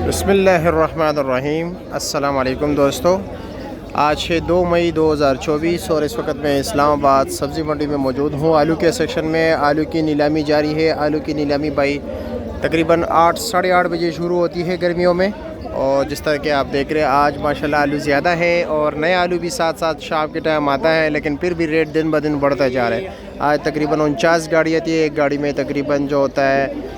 बिस्मिल्लाहिर्रहमानिर्रहीम। अस्सलाम वालेकुम दोस्तों, आज है 2 मई 2024 और इस वक्त मैं इस्लामाबाद सब्ज़ी मंडी में मौजूद हूँ। आलू के सेक्शन में आलू की नीलामी जारी है। आलू की नीलामी भाई तकरीबन 8 साढ़े 8 बजे शुरू होती है गर्मियों में, और जिस तरह के आप देख रहे हैं आज माशाल्लाह आलू ज़्यादा है और नए आलू भी साथ साथ शाम के टाइम आता है, लेकिन फिर भी रेट दिन ब दिन बढ़ता जा रहा है। आज तकरीबन 49 गाड़ी आती है। एक गाड़ी में तकरीबन जो होता है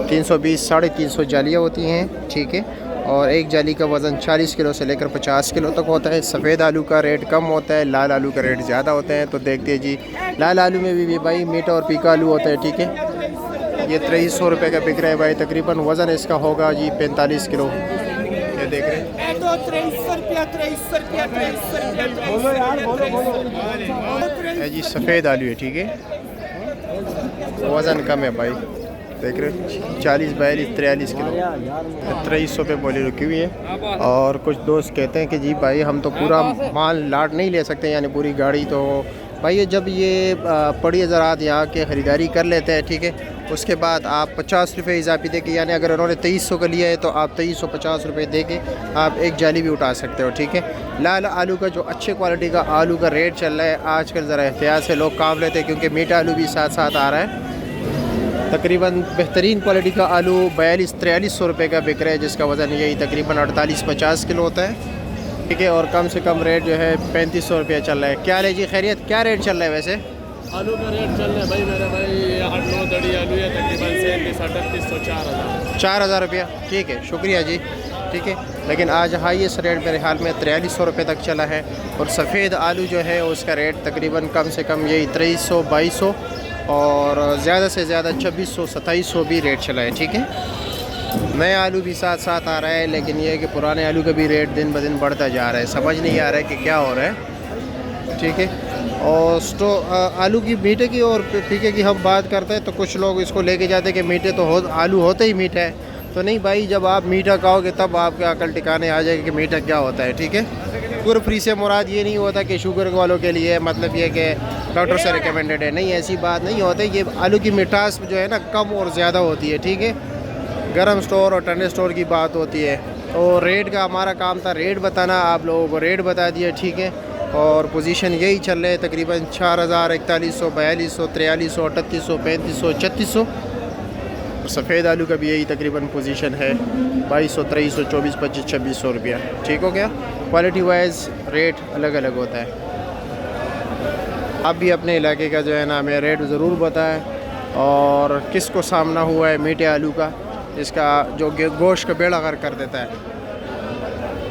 320 साढ़े 300 जालियाँ होती हैं, ठीक है। और एक जाली का वज़न 40 किलो से लेकर 50 किलो तक होता है। सफ़ेद आलू का रेट कम होता है, लाल आलू का रेट ज़्यादा होता है। तो देखते हैं जी, लाल आलू में भी भाई मीठा और फीका आलू होता है, ठीक है। ये 2300 रुपये का बिक रहा है भाई। तकरीबन वज़न इसका होगा जी 45 किलो। ये देख रहे हैं जी, सफ़ेद आलू है, ठीक है। वज़न कम है भाई, देख रहे 40 42 43 किलो 2300 पे बोली रुकी हुई है। और कुछ दोस्त कहते हैं कि जी भाई हम तो पूरा माल लाट नहीं ले सकते, यानी पूरी गाड़ी। तो भाई ये जब ये पड़ी ज़रात यहाँ के ख़रीदारी कर लेते हैं, ठीक है, उसके बाद आप 50 रुपये इजाफी दे के, यानी अगर उन्होंने 2300 का लिया है तो आप 2350 रुपये दे के आप एक जाली भी उठा सकते हो, ठीक है। लाल आलू का जो अच्छे क्वालिटी का आलू का रेट चल रहा है आजकल, ज़रा एहतियात से लोग काम लेते हैं क्योंकि मीठा आलू भी साथ साथ आ रहा है। तकरीबन बेहतरीन क्वालिटी का आलू 42-4300 रुपये का बिक रहा है, जिसका वज़न यही तकरीबन 48-50 किलो होता है, ठीक है। और कम से कम रेट जो है 3500 रुपये चल रहा है। क्या है जी, खैरियत, क्या रेट चल रहा है वैसे? आलू का रेट चल रहा है भाई मेरा भाई 8-9 दड़ी आलू है तकरीबन 3700-3800 4,000 रुपया, ठीक है, शुक्रिया जी, ठीक है। लेकिन आज हाईएस्ट रेट मेरे हाल में 4300 रुपये तक चला है। और सफ़ेद आलू जो है उसका रेट तकरीबन कम से कम यही 2300-2200 और ज़्यादा से ज़्यादा 2600-2700 भी रेट चला है, ठीक है। नया आलू भी साथ साथ आ रहा है, लेकिन ये है कि पुराने आलू का भी रेट दिन ब दिन बढ़ता जा रहा है। समझ नहीं आ रहा है कि क्या हो रहा है, ठीक है। और आलू की मीठे की और फीके की हम बात करते हैं तो कुछ लोग इसको लेके जाते हैं कि मीठे तो आलू होते ही मीठा है। तो नहीं भाई, जब आप मीठा खाओगे तब आपके अकल टिकाने आ जाएगा कि मीठा क्या होता है, ठीक है। शुगर फ्री से मुराद ये नहीं होता कि शुगर वालों के लिए मतलब ये कि डॉक्टर से रिकमेंडेड है, नहीं, ऐसी बात नहीं होती। ये आलू की मिठास जो है ना कम और ज़्यादा होती है, ठीक है। गरम स्टोर और ठंडे स्टोर की बात होती है। और रेट का हमारा काम था रेट बताना, आप लोगों को रेट बता दिया, ठीक है। और पोजीशन यही चल रहे हैं तकरीबन 4000, 4100, 4200, 4300, 3800, 3500, 3600। और सफ़ेद आलू का भी यही तकरीबन पोजीशन है 2200, 2300, 24, 25, 2600 रुपया, ठीक हो गया। क्वालिटी वाइज रेट अलग अलग होता है। आप भी अपने इलाके का जो है ना हमें रेट ज़रूर बताएं, और किसको सामना हुआ है मीठे आलू का, जिसका जो गोश्त का बेड़ा गर्क कर देता है।